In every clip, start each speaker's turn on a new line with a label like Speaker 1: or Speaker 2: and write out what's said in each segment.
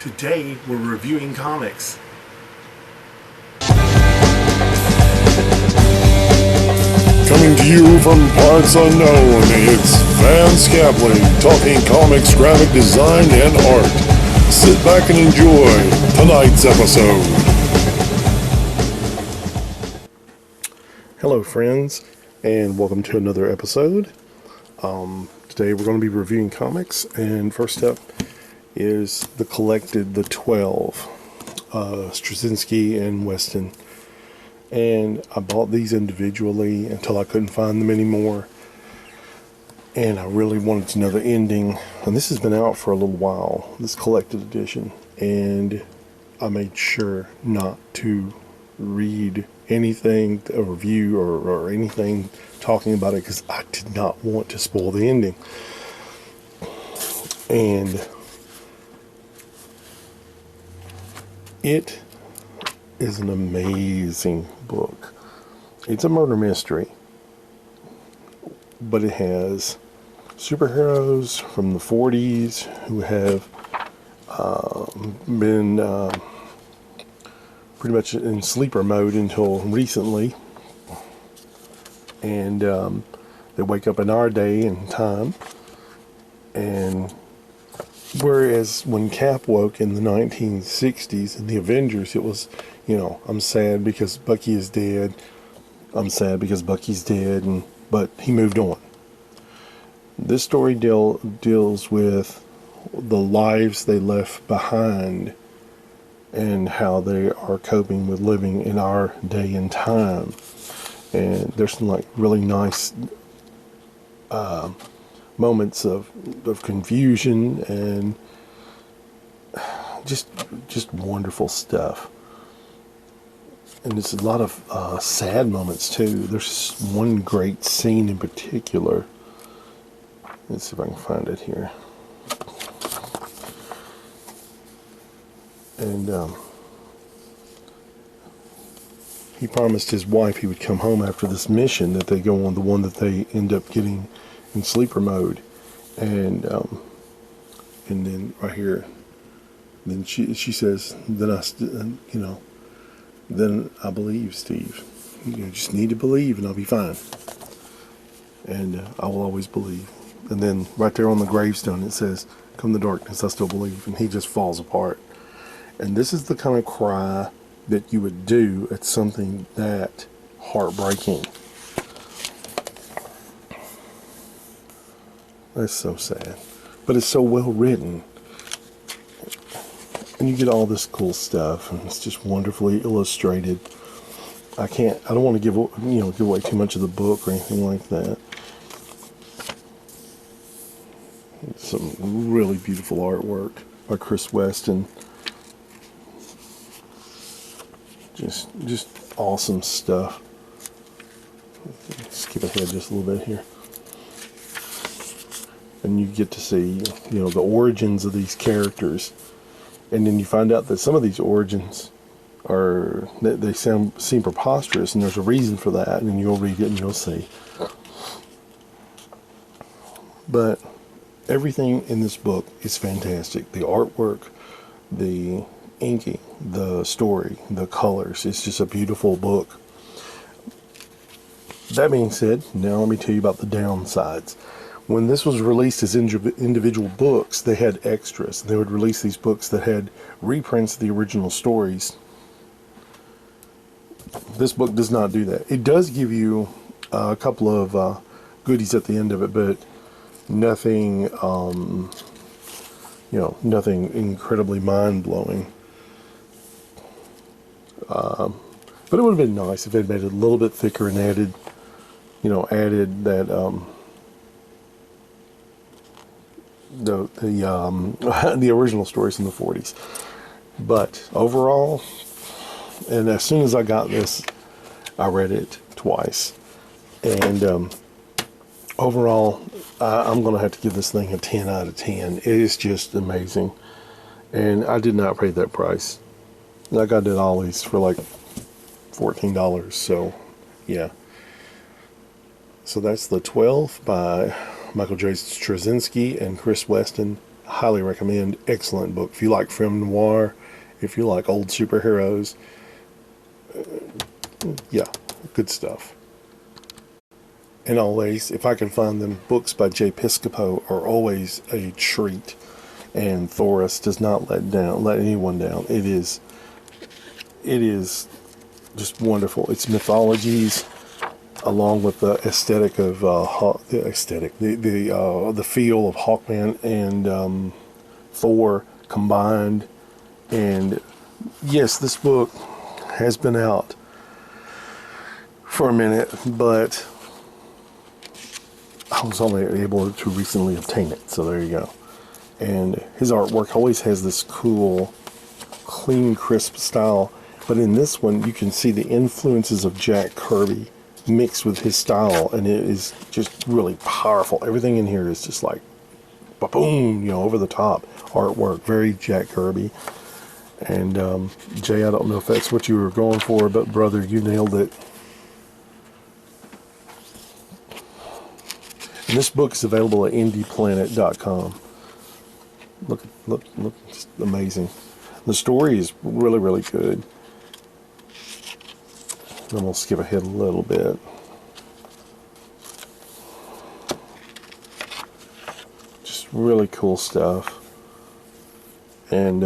Speaker 1: Today we're reviewing comics.
Speaker 2: Coming to you from parts unknown, it's Van Scapling talking comics, graphic design, and art. Sit back and enjoy tonight's episode.
Speaker 1: Hello friends, and welcome to another episode. Today we're going to be reviewing comics, and first up is the 12 Straczynski and Weston. And I bought these individually until I couldn't find them anymore, and I really wanted to know the ending. And this has been out for a little while, this collected edition, and I made sure not to read anything, a review or anything talking about it, because I did not want to spoil the ending. And it is an amazing book. It's a murder mystery, but it has superheroes from the 40s who have been pretty much in sleeper mode until recently, and they wake up in our day and time. And whereas when Cap woke in the 1960s in the Avengers, it was, you know, I'm sad because Bucky is dead. I'm sad because Bucky's dead, but he moved on. This story deals with the lives they left behind and how they are coping with living in our day and time. And there's some like really nice moments of confusion and just wonderful stuff. And there's a lot of sad moments too. There's one great scene in particular. Let's see if I can find it here. And he promised his wife he would come home after this mission that they go on, the one that they end up getting in sleeper mode. And then right here, then she says, then I believe, Steve. You just need to believe and I'll be fine. And I will always believe. And then right there on the gravestone it says, come the darkness, I still believe. And he just falls apart. And this is the kind of cry that you would do at something that heartbreaking. That's so sad. But it's so well written. And you get all this cool stuff, and it's just wonderfully illustrated. I don't want to give away too much of the book or anything like that. Some really beautiful artwork by Chris Weston. Just awesome stuff. Skip ahead just a little bit here. And you get to see, the origins of these characters. And then you find out that some of these origins they seem preposterous, and there's a reason for that, and then you'll read it and you'll see. But everything in this book is fantastic. The artwork, the inking, the story, the colors. It's just a beautiful book. That being said, now let me tell you about the downsides. When this was released as individual books, they had extras. They would release these books that had reprints of the original stories. This book does not do that. It does give you a couple of goodies at the end of it, but nothing, nothing incredibly mind-blowing. But it would have been nice if they'd made it a little bit thicker and added that the original stories in the 40s. But overall, and as soon as I got this, I read it twice. And overall, I'm going to have to give this thing a 10 out of 10. It is just amazing. And I did not pay that price. I got it at Ollie's for like $14. So, yeah. So that's the 12 by Michael J. Straczynski and Chris Weston. highly recommend. Excellent book. If you like film noir, if you like old superheroes, yeah, good stuff. And always, if I can find them, books by J. Piscopo are always a treat. And Thoris does not let anyone down. It is just wonderful. It's mythologies, along with the aesthetic of the feel of Hawkman and Thor combined. And yes, this book has been out for a minute, but I was only able to recently obtain it, so there you go. And his artwork always has this cool, clean, crisp style, but in this one you can see the influences of Jack Kirby mixed with his style, and it is just really powerful. Everything in here is just like boom, over the top artwork, very Jack Kirby. And Jay, I don't know if that's what you were going for, but brother, you nailed it. And this book is available at INDYPLANET.com. Look, it's amazing. The story is really, really good. Then we'll skip ahead a little bit. Just really cool stuff. And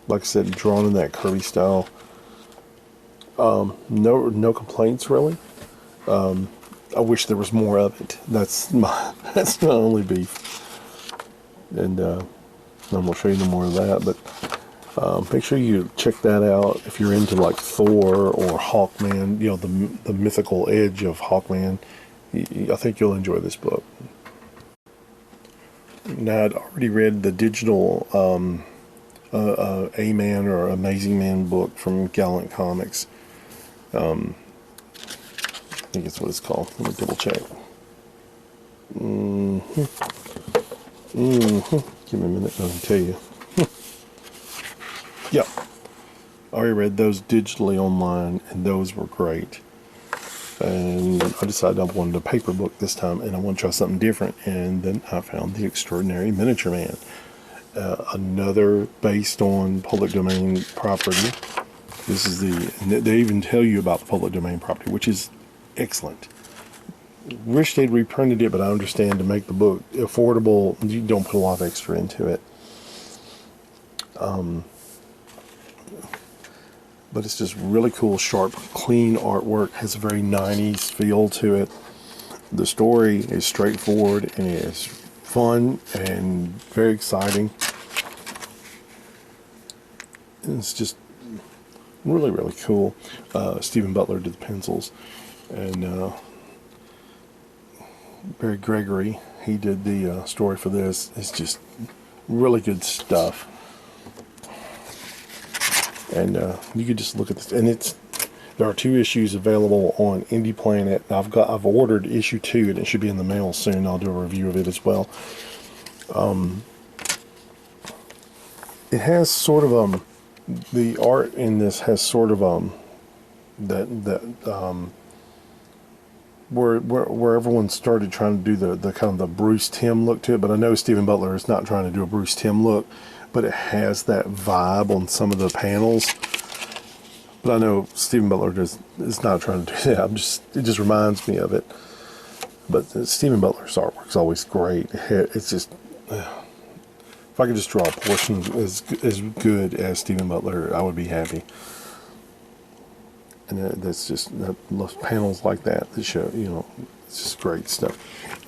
Speaker 1: like I said, drawn in that Kirby style. No complaints really. I wish there was more of it. That's my only beef. And I'm gonna show you more of that, but make sure you check that out if you're into like Thor or Hawkman, the mythical edge of Hawkman. I think you'll enjoy this book. Now, I'd already read the digital A-Man or Amazing Man book from Gallant Comics. I think it's what it's called. Let me double check. Give me a minute, I'll tell you. Yeah, I already read those digitally online, and those were great. And I decided I wanted a paper book this time, and I want to try something different. And then I found The Extraordinary Miniature Man, another based on public domain property. This is they even tell you about the public domain property, which is excellent. Wish they'd reprinted it, but I understand to make the book affordable, you don't put a lot of extra into it. But it's just really cool, sharp, clean artwork. Has a very 90s feel to it. The story is straightforward and it is fun and very exciting. And it's just really, really cool. Stephen Butler did the pencils, and Barry Gregory, he did the story for this. It's just really good stuff. And you could just look at this, and there are 2 issues available on INDYPLANET. I've ordered issue 2, and it should be in the mail soon. I'll do a review of it as well. It has sort of the art in this has sort of where everyone started trying to do the kind of the Bruce Timm look to it, but I know Stephen Butler is not trying to do a Bruce Timm look, but it has that vibe on some of the panels. But I know Stephen Butler is not trying to do that. It just reminds me of it. But Stephen Butler's artwork is always great. It's just, if I could just draw a portion as good as Stephen Butler, I would be happy. And that's just those panels like that show, it's just great stuff.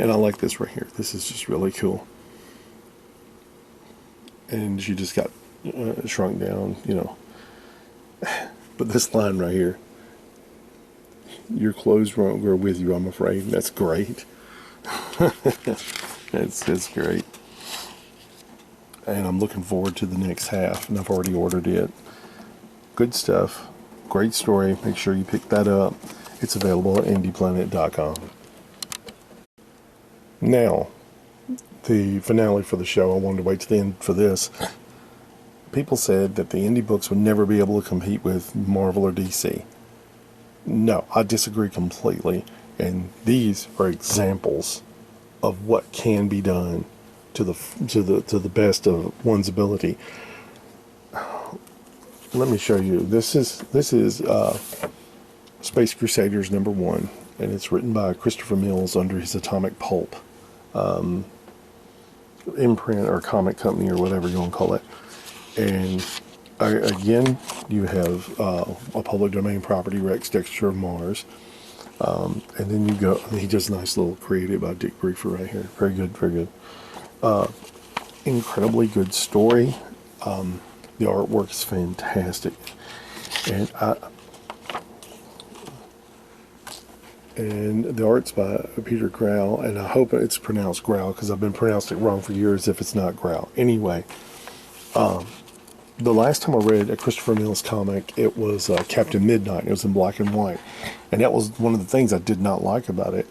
Speaker 1: And I like this right here. This is just really cool. And she just got shrunk down, But this line right here, your clothes won't grow with you, I'm afraid. That's great. It's great. And I'm looking forward to the next half, and I've already ordered it. Good stuff. Great story. Make sure you pick that up. It's available at INDYPLANET.com. Now, the finale for the show, I wanted to wait to the end for this. People said that the indie books would never be able to compete with Marvel or DC. No, I disagree completely. And these are examples of what can be done to the best of one's ability. Let me show you. This is Space Crusaders #1, and it's written by Christopher Mills under his Atomic Pulp imprint or comic company or whatever you want to call it. And again, you have a public domain property, Rex Dexter of Mars. And then you go, he does a nice little creative by Dick Briefer right here. Very good, very good. Incredibly good story. The artwork is fantastic. And the art's by Peter Grau, and I hope it's pronounced Grau because I've been pronounced it wrong for years if it's not Grau. Anyway, the last time I read a Christopher Mills comic, it was Captain Midnight. It was in black and white. And that was one of the things I did not like about it.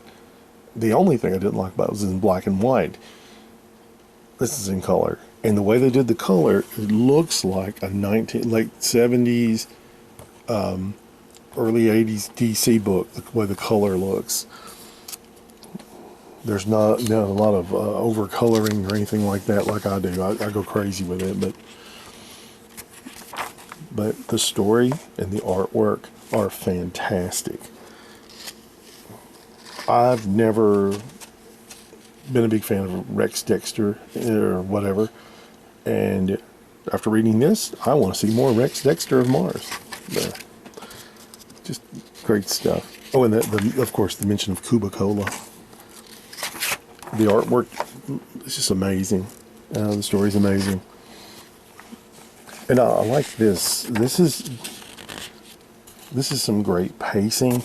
Speaker 1: The only thing I didn't like about it was in black and white. This is in color. And the way they did the color, it looks like a late 70s, early 80s DC book, the way the color looks. There's not a lot of over coloring or anything like that like I do. I go crazy with it, but the story and the artwork are fantastic. I've never been a big fan of Rex Dexter or whatever, and after reading this, I want to see more Rex Dexter of Mars. Just great stuff. Oh, and of course, the mention of Cuba Cola. The artwork is just amazing. The story's amazing. And I like this. This is some great pacing.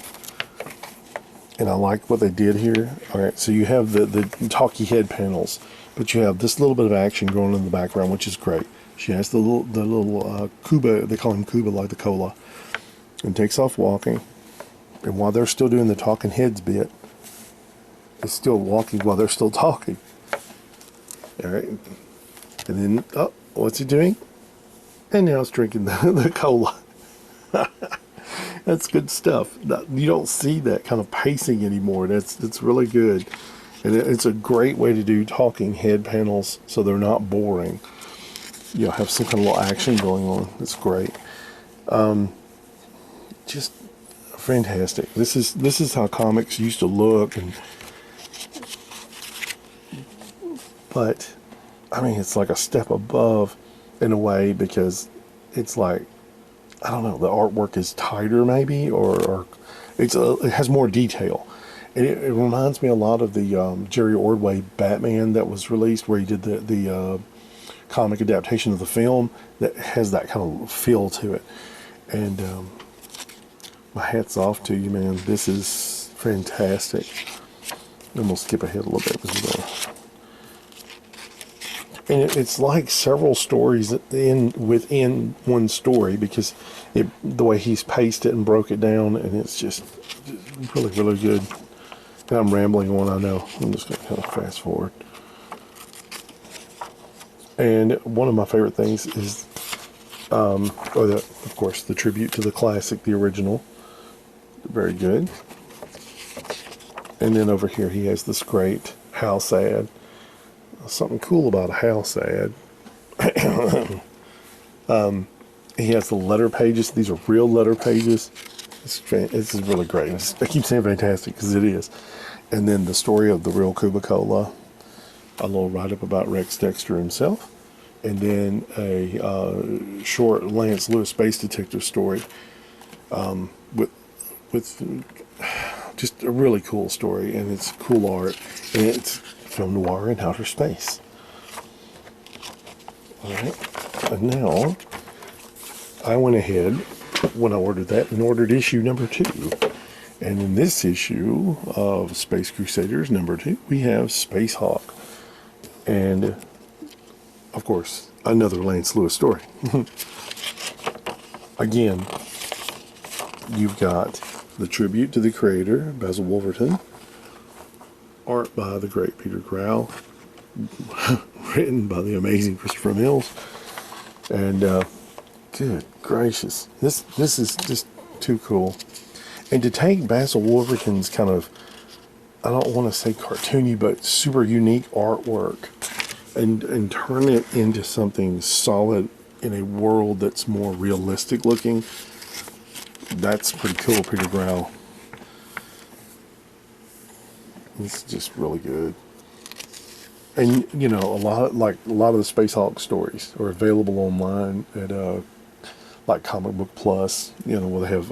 Speaker 1: And I like what they did here. All right, so you have the talkie head panels, but you have this little bit of action going on in the background, which is great. She has the little Cuba, they call him Cuba, like the cola, and takes off walking. And while they're still doing the talking heads bit, it's still walking while they're still talking. All right, and then, oh, what's he doing? And now it's drinking the cola. That's good stuff. You don't see that kind of pacing anymore. It's really good. And it's a great way to do talking head panels so they're not boring. You know, have some kind of little action going on. It's great. Just fantastic. This is how comics used to look, but I mean, it's like a step above in a way, because it's like, I don't know, the artwork is tighter maybe, or it has more detail. And it reminds me a lot of the Jerry Ordway Batman that was released, where he did the comic adaptation of the film that has that kind of feel to it. And my hat's off to you, man. This is fantastic. I'm going to skip ahead a little bit. And it's like several stories within one story, because the way he's paced it and broke it down, and it's just really, really good. And I'm rambling on, I know. I'm just going to kind of fast forward. And one of my favorite things is, of course, the tribute to the classic, the original. Very good. And then over here he has this great house ad. Something cool about a house ad. He has the letter pages. These are real letter pages. This is really great. I keep saying fantastic because it is. And then the story of the real Cuba Cola. A little write-up about Rex Dexter himself. And then a short Lance Lewis space detective story with just a really cool story. And it's cool art. And it's film noir in outer space. Alright, and now I went ahead when I ordered that and ordered issue number 2. And in this issue of Space Crusaders #2, we have Space Hawk. And of course, another Lance Lewis story. Again, you've got the tribute to the creator, Basil Wolverton. Art by the great Peter Grau, written by the amazing Christopher Mills, and good gracious, this is just too cool. And to take Basil Wolverton's kind of, I don't want to say cartoony, but super unique artwork, and turn it into something solid in a world that's more realistic looking. That's pretty cool, Peter Grau. It's just really good. And you know, a lot of the Space Hulk stories are available online at like Comic Book Plus. You know, where they have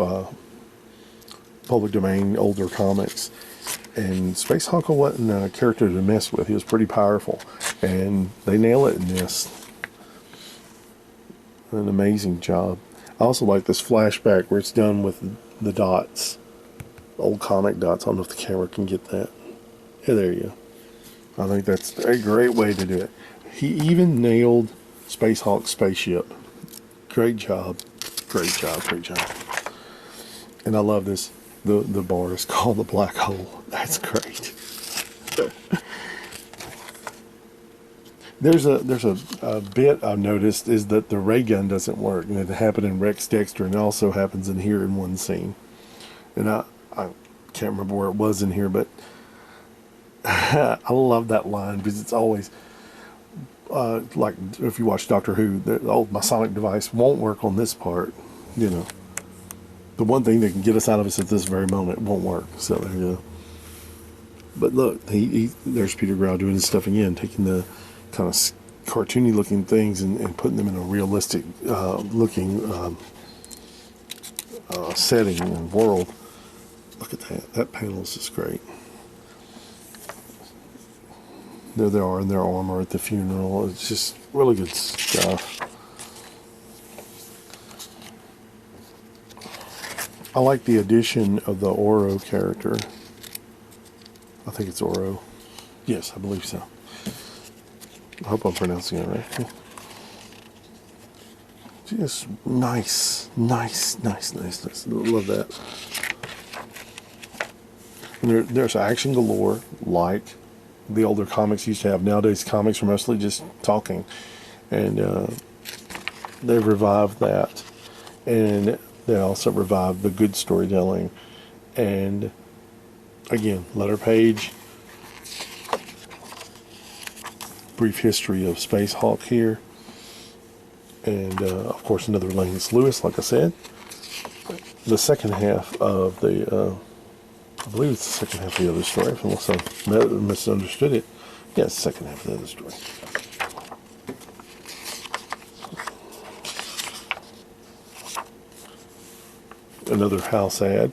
Speaker 1: public domain older comics. And Space Hulk wasn't a character to mess with. He was pretty powerful, and they nail it in this. An amazing job. I also like this flashback where it's done with the dots, old comic dots. I don't know if the camera can get that. Yeah, there you go. I think that's a great way to do it. He even nailed Space Hulk's spaceship. Great job. Great job. Great job. And I love this. The bar is called the Black Hole. That's great. There's a bit I've noticed is that the ray gun doesn't work, and it happened in Rex Dexter, and it also happens in here in one scene. And I can't remember where it was in here, but I love that line because it's always like if you watch Doctor Who, my sonic device won't work on this part. You know, the one thing that can get us out of us at this very moment won't work. So there you go. But look, there's Peter Grau doing his stuff again, taking the kind of cartoony looking things and putting them in a realistic looking setting and world. Look at that. That panel is just great. There they are in their armor at the funeral. It's just really good stuff. I like the addition of the Oro character. I think it's Oro. Yes, I believe so. I hope I'm pronouncing it right. Just nice. Love that. And there's action galore, like the older comics used to have. Nowadays, comics are mostly just talking, and they've revived that, and they also revived the good storytelling. And again, letter page. Brief history of Space Hulk here, and of course another Lance Lewis, like I said. The second half of the I believe it's the second half of the other story, unless I misunderstood it. Yeah, it's the second half of the other story. Another house ad.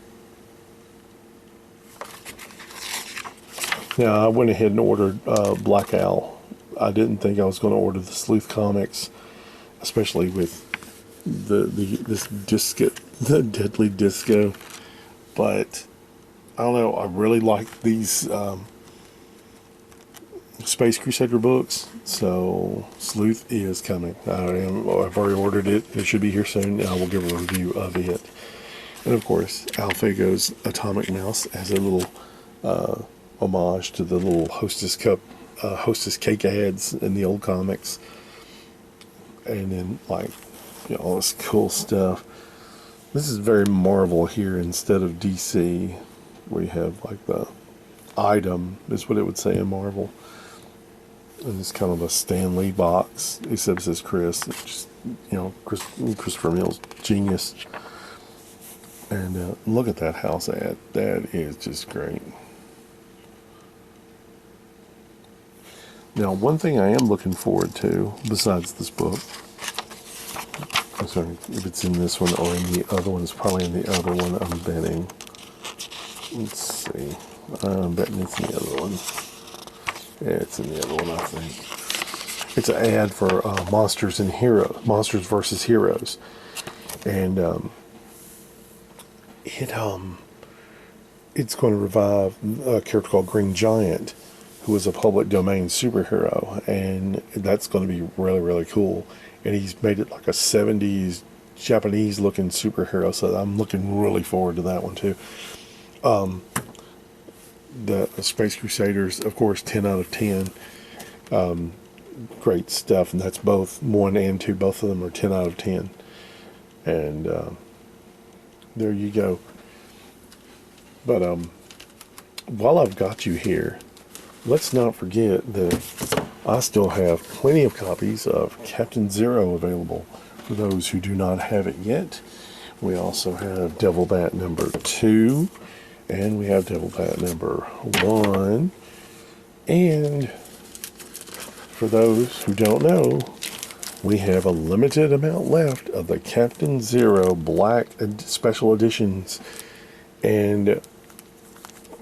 Speaker 1: Now, I went ahead and ordered Black Owl. I didn't think I was going to order the Sleuth comics, especially with this disco, the Deadly Disco. But I don't know. I really like these Space Crusader books, so Sleuth is coming. I've already ordered it. It should be here soon, and I will give a review of it. And of course, Alphago's Atomic Mouse has a little homage to the little Hostess Cup, Hostess cake ads in the old comics, and then all this cool stuff. This is very Marvel here instead of DC. We have like the item is what it would say in Marvel, and it's kind of a Stan Lee box, except it says Chris. It's just, Christopher Mills, genius. And look at that house ad. That is just great. Now, one thing I am looking forward to, besides this book, I'm sorry if it's in this one or in the other one. It's probably in the other one, I'm betting. Let's see. I'm betting it's in the other one. Yeah, it's in the other one, I think. It's an ad for Monsters vs. Heroes. And it's going to revive a character called Green Giant, who is a public domain superhero, and that's going to be really, really cool. And he's made it like a 70s Japanese looking superhero, so I'm looking really forward to that one too. The Space Crusaders, of course, 10 out of 10. Great stuff, and that's both 1 and 2. Both of them are 10 out of 10. And there you go. But while I've got you here, let's not forget that I still have plenty of copies of Captain Zero available for those who do not have it yet. We also have Devil Bat number 2, and we have Devil Bat number 1. And for those who don't know, we have a limited amount left of the Captain Zero Black Special Editions. And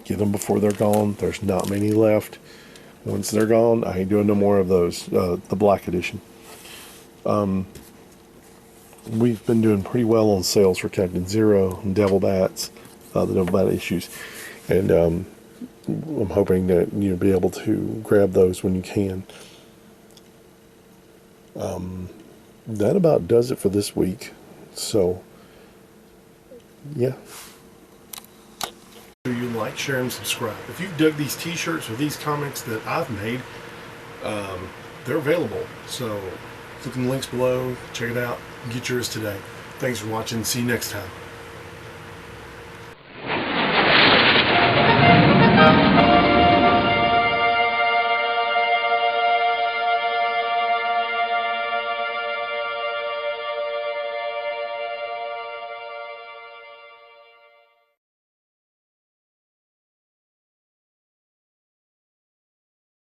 Speaker 1: get them before they're gone. There's not many left. Once they're gone, I ain't doing no more of those. The Black Edition. We've been doing pretty well on sales for Captain Zero and Devil Bats, the Devil Bat issues. And I'm hoping that you'll be able to grab those when you can. That about does it for this week. So, yeah. Do you like, share, and subscribe? If you've dug these t-shirts or these comics that I've made, they're available. So, click on the links below, check it out, get yours today. Thanks for watching. See you next time.